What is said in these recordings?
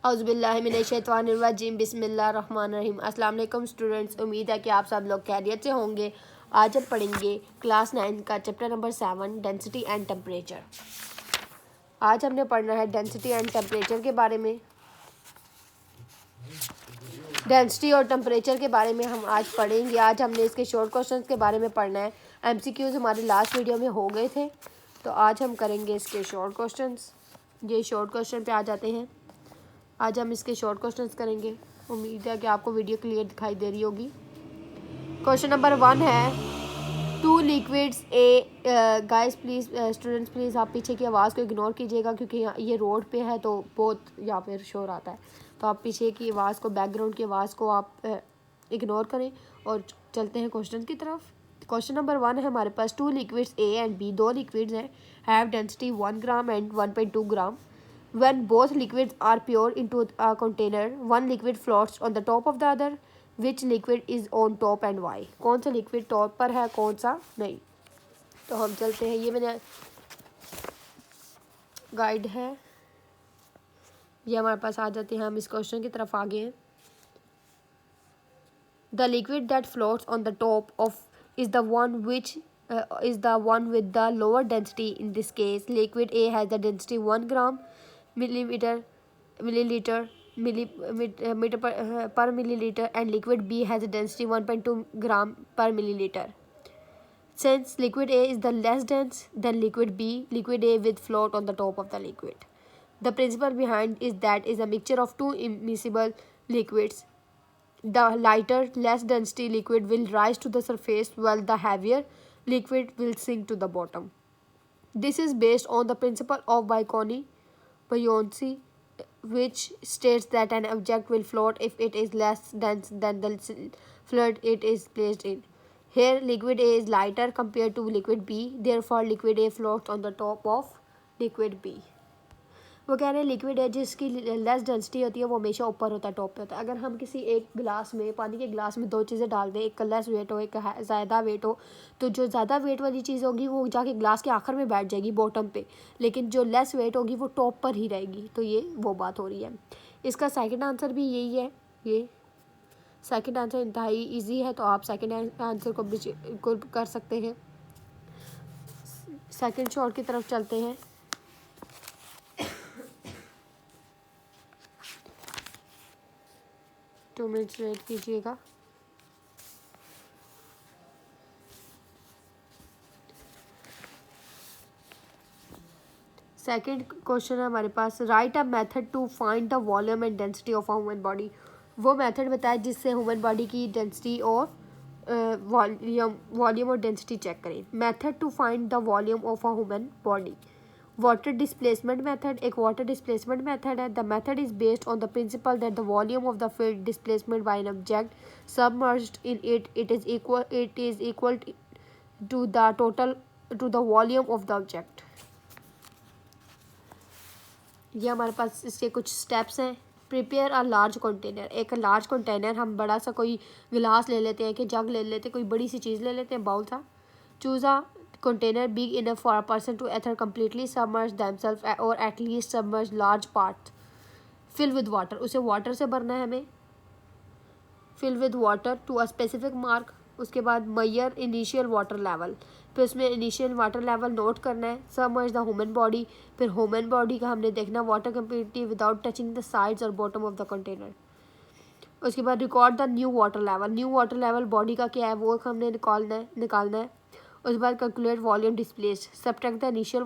औज़ुबिल्लाहिमिनश्शैतानिर्रजीम बिस्मिल्लाहिर्रहमानिर्रहीम। अस्सलाम वालेकुम स्टूडेंट्स, उम्मीद है कि आप सब लोग खैरियत से होंगे। आज हम पढ़ेंगे क्लास 9 का chapter number 7 density and temperature. आज हमने पढ़ना है डेंसिटी एंड टेम्परेचर के बारे में। डेंसिटी और टेम्परेचर के बारे में हम आज पढ़ेंगे। आज हमने इसके शॉर्ट क्वेश्चंस के बारे में पढ़ना है। एमसीक्यूज हमारे लास्ट वीडियो में हो गए थे, तो आज हम करेंगे इसके शॉर्ट क्वेश्चंस। ये शॉर्ट क्वेश्चन पे आ जाते हैं। आज हम इसके शॉर्ट क्वेश्चंस करेंगे। उम्मीद है कि आपको वीडियो क्लियर दिखाई दे रही होगी। क्वेश्चन नंबर 1 है to liquids A. Guys please, students please आप पीछे की आवाज़ को इग्नोर कीजिएगा, क्योंकि ये रोड पे है तो बहुत यहाँ पे शोर आता है। तो आप पीछे की आवाज़ को, बैकग्राउंड की आवाज़ को आप इग्नोर करें और चलते हैं क्वेश्चन की तरफ। क्वेश्चन नंबर 1 है हमारे पास two liquids A and B, दो लिक्विड्स हैं, have density 1 gram and 1.2 gram. When both liquids are poured into a container, one liquid floats on the top of the other. Which liquid is on top and why? कौन सा liquid top पर है, कौन सा नहीं। तो हम चलते हैं, ये मैंने गाइड है, ये हमारे पास आ जाते हैं। हम इस क्वेश्चन की तरफ आगे हैं। The liquid that floats on the top of is the one which is the one with the lower density. In this case, liquid A has the density 1 gram milliliter per milliliter, and liquid B has a density 1.2 gram per milliliter. Since liquid A is the less dense than liquid B, liquid A will float on the top of the liquid. The principle behind is that is a mixture of two immiscible liquids. The lighter, less density liquid will rise to the surface, while the heavier liquid will sink to the bottom. This is based on the principle of buoyancy, which states that an object will float if it is less dense than the fluid it is placed in. Here, liquid A is lighter compared to liquid B, therefore liquid A floats on the top of liquid B. वो कह रहे हैं liquid है जिसकी less density होती है वो हमेशा ऊपर होता है, टॉप पे होता है। अगर हम किसी एक गिलास में, पानी के गिलास में दो चीज़ें डाल दें, एक का लेस वेट हो, एक का ज़्यादा वेट हो, तो जो ज़्यादा वेट वाली चीज़ होगी वो जाके गिलास के आखिर में बैठ जाएगी, बॉटम पे, लेकिन जो लेस वेट होगी वो टॉप पर ही रहेगी। तो ये वो बात हो रही है। इसका सेकेंड आंसर भी यही है। ये सेकेंड आंसर इंतहाई ईजी है, तो आप सेकेंड आंसर को बिल्कुल कर सकते हैं। सेकेंड शॉर्ट की तरफ चलते हैं। टू मिनट्स वेट कीजिएगा। सेकेंड क्वेश्चन है हमारे पास, right a method to find the volume and density of a human body. वो मेथड बताए जिससे ह्यूमन बॉडी की डेंसिटी और वॉल्यूम और डेंसिटी चेक करें। Method to find the volume of a human body. Water displacement method, एक water displacement method है। The method is based on the principle that the volume of the field displacement by an object submerged in it is equal to the total to the volume of the object. ये हमारे पास इसके कुछ steps हैं। Prepare a large container, एक large container, हम बड़ा सा कोई गिलास ले लेते हैं कि जग ले लेते हैं, कोई बड़ी सी चीज़ ले लेते हैं, बाउल सा। Choose a container big enough for a person to either completely submerge themselves or at least submerge large part. Fill with water, उसे वाटर से भरना है हमें। Fill with water to a specific mark। उसके बाद measure initial water level, फिर उसमें initial water level note करना है। Submerge the human body, फिर human body का हमने देखना water completely without touching the sides or bottom of the container। उसके बाद record the new water level, new water level body का क्या है वो हमने निकालना है। उसके बाद calculate volume displaced, subtract the initial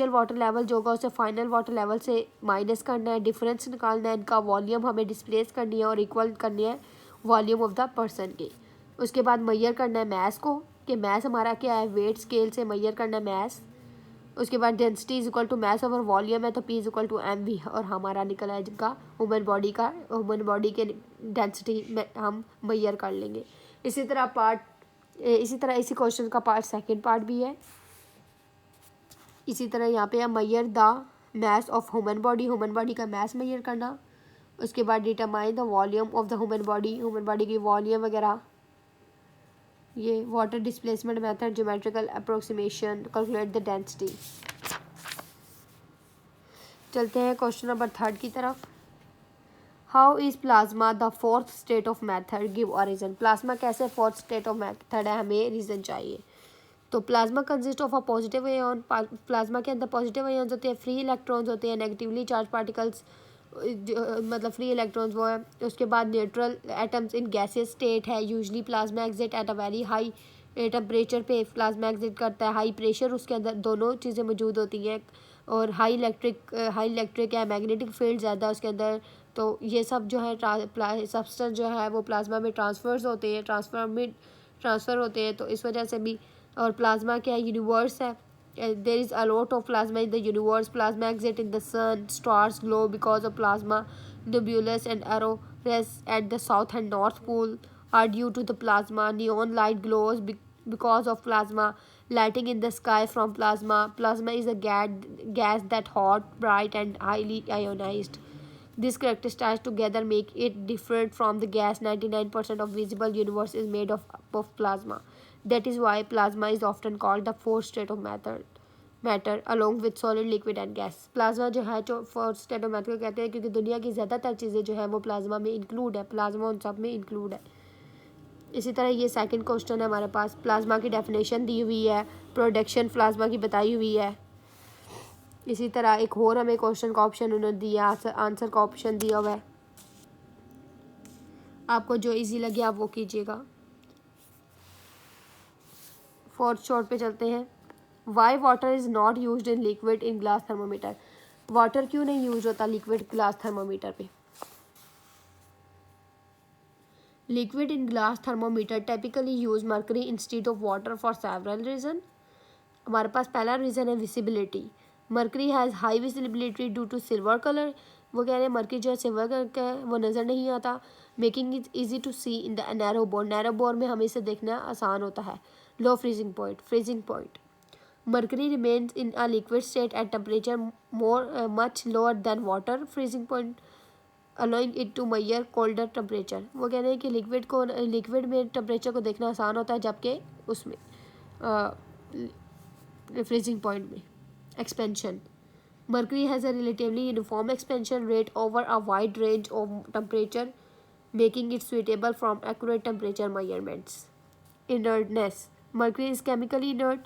water level जो होगा उसे फाइनल वाटर लेवल से माइनस करना है, डिफरेंस निकालना है, इनका वॉल्यूम हमें डिस्प्लेस करनी है और इक्वल करनी है वॉल्यूम ऑफ द पर्सन की। उसके बाद मैयर करना है मैस को, कि मैस हमारा क्या है, वेट स्केल से मैयर करना है मैस। उसके बाद density is equal to mass over volume है, तो P is equal to M V, और हमारा निकला है जिनका ह्यूमन बॉडी के डेंसिटी में हम मैयर कर लेंगे। इसी तरह इसी क्वेश्चन का पार्ट सेकंड पार्ट भी है। इसी तरह यहाँ पे हम Maihar the mass of human body का मैस मैयर करना। उसके बाद determine the volume of the human body की वॉल्यूम वगैरह। ये water displacement method, geometrical approximation, calculate the density. चलते हैं क्वेश्चन नंबर 3 की तरफ। How is plasma the fourth state of method, give origin. Plasma कैसे फोर्थ स्टेट ऑफ मैथड है, हमें रीज़न चाहिए। तो plasma consist of a positive ion. Plasma के अंदर पॉजिटिव आयन्स होते हैं, फ्री इलेक्ट्रॉन्स होते हैं, नेगेटिवली चार्ज पार्टिकल्स मतलब फ्री इलेक्ट्रॉन्स वो है। उसके बाद neutral atoms in gaseous state है। Usually plasma exit at a very high temperature पे प्लाज्मा एग्जिट करता है। हाई प्रेशर उसके अंदर दोनों चीज़ें मौजूद होती हैं, और हाई इलेक्ट्रिक है, मैग्नेटिक फील्ड ज़्यादा उसके अंदर। तो ये सब जो है सब्सटेंस जो है वो प्लाज्मा में ट्रांसफ़र होते हैं। तो इस वजह से भी, और प्लाज्मा क्या है, यूनिवर्स है। There is a lot of plasma in the universe. Plasma exit in the sun. Stars glow because of plasma. Nebulous and auroras at the south and north pole are due to the plasma. Neon light glows because of plasma. Lighting in the sky from plasma. Plasma is a gas that hot, bright, and highly ionized. These characteristics together make it different from the gas. 99% of visible universe is made of plasma. That is why plasma is often called the fourth state of matter along with solid, liquid and gas. Plasma जो है जो fourth state of matter को कहते हैं, क्योंकि दुनिया की ज़्यादातर चीज़ें जो है वो प्लाज्मा में इंक्लूड है। प्लाज्मा उन सब में इंक्लूड है। इसी तरह ये सेकंड क्वेश्चन है हमारे पास। प्लाज्मा की डेफिनेशन दी हुई है, प्रोडक्शन प्लाज्मा की बताई हुई है। इसी तरह एक और हमें क्वेश्चन का ऑप्शन उन्होंने दिया, आंसर का ऑप्शन दिया हुआ है। आपको जो इजी लगे आप वो कीजिएगा। फोर्थ शॉर्ट पे चलते हैं। Why water is not use in liquid in glass thermometer. Water क्यों नहीं यूज होता लिक्विड ग्लास थर्मोमीटर पे। Liquid in glass thermometer typically use mercury instead of water for several reason. हमारे पास पहला रीज़न है visibility. Mercury has high visibility due to silver colour. वो कह रहे हैं मर्करी जो है सिल्वर कलर का है, वो नज़र नहीं आता। Making it easy to see in the narrow bore. Narrow bore में हमें इसे देखना आसान होता है। Low freezing point. Mercury remains in a liquid state at temperature much lower than water freezing point, allowing it to measure colder temperature. वो कह रहे हैं कि लिक्विड में टेम्परेचर को देखना आसान होता है, जबकि उसमें फ्रीजिंग पॉइंट में expansion. Mercury has a relatively uniform expansion rate over a wide range of temperature, making it suitable for accurate temperature measurements. Inertness. Mercury is chemically inert,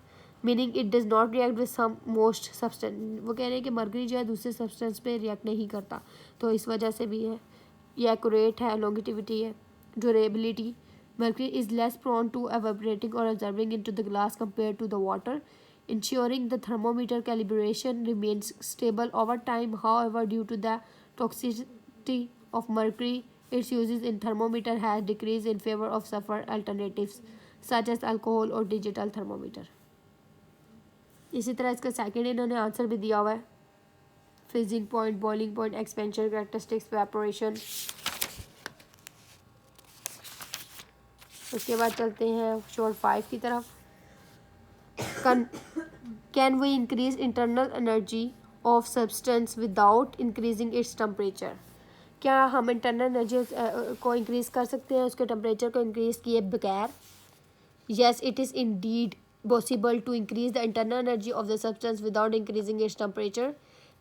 meaning it does not react with some most substance. वो कह रहे हैं कि mercury जो है दूसरे substance पे react नहीं करता, तो इस वजह से भी है। ये एक्यूरेट है, लॉन्गिटिविटी है। Durability. Mercury is less prone to evaporating और observing into the glass compare to the water, ensuring the thermometer calibration remains stable over time. However, due to the toxicity of mercury, its uses in thermometer has decreased in favor of safer alternatives such as alcohol or digital thermometer. इसी तरह इसका second इन्होंने answer भी दिया हुआ है। Freezing point, boiling point, expansion characteristics, evaporation. उसके बाद चलते हैं शॉर्ट 5 की तरफ। Can we increase internal energy of substance without increasing its temperature. क्या हम इंटरनल एनर्जी को इंक्रीज कर सकते हैं उसके टेम्परेचर को इंक्रीज किए बगैर। Yes, it is Indeed possible to increase the internal energy of the substance without increasing its temperature.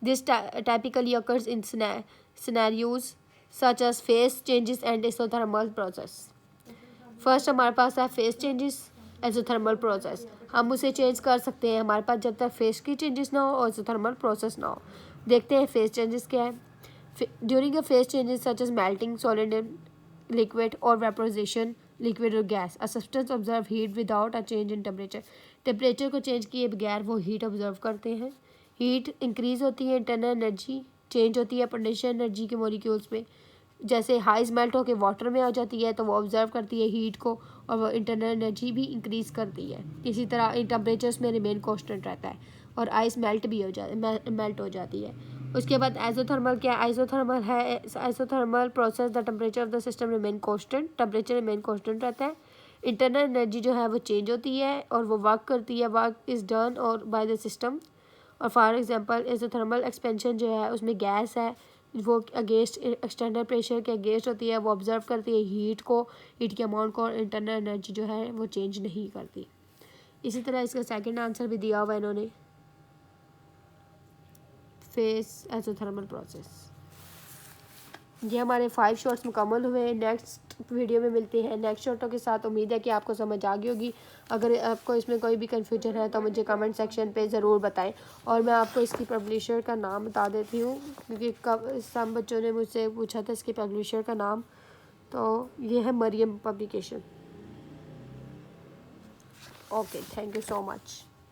This typically occurs in scenarios such as phase changes and isothermal process. First हमारे पास है phase changes, isothermal process. हम उसे change कर सकते हैं हमारे पास जब तक phase की changes ना हो और isothermal process ना हो। देखते हैं phase changes क्या है। During a phase changes such as melting solid and liquid or vaporization, liquid और gas, a substance observe heat without a change in temperature. Temperature को चेंज किए बगैर वो हीट ऑब्जर्व करते हैं। हीट इंक्रीज होती है, इंटरनल एनर्जी चेंज होती है पोटेंशियल एनर्जी के मॉलिक्यूल्स में। जैसे हाइज मेल्ट होकर वाटर में आ जाती है तो वो ऑब्जर्व करती है हीट को, और वो इंटरनल एनर्जी भी इंक्रीज करती है। इसी तरह इन टेम्परेचर्स में रिमेन कॉन्स्टेंट रहता है, और आइस मेल्ट भी मेल्ट हो जाती है। उसके बाद आइसोथर्मल क्या है। Isothermal process the temperature of the system remain constant. Temperature remain constant रहता है। इंटरनल एनर्जी जो है वो चेंज होती है और वो वर्क करती है, वर्क इज़ डन और बाय द सिस्टम। और फॉर एग्जांपल आइसोथर्मल एक्सपेंशन जो है उसमें गैस है, वो अगेंस्ट एक्सटर्नल प्रेशर के अगेंस्ट होती है, वो ऑब्जर्व करती है हीट को, हीट के अमाउंट को, और इंटरनल एनर्जी जो है वो चेंज नहीं करती। इसी तरह इसका सेकेंड आंसर भी दिया हुआ है इन्होंने। Face isothermal process. ये हमारे 5 शॉर्ट्स मुकम्मल हुए। नेक्स्ट वीडियो में मिलते हैं नेक्स्ट शॉर्टों के साथ। उम्मीद है कि आपको समझ आ गई होगी। अगर आपको इसमें कोई भी कन्फ्यूजन है तो मुझे कमेंट सेक्शन पे ज़रूर बताएं। और मैं आपको इसकी पब्लिशर का नाम बता देती हूँ, क्योंकि सब बच्चों ने मुझसे पूछा था इसकी पब्लिशर का नाम। तो ये है Mariam publication. Okay, thank you so much.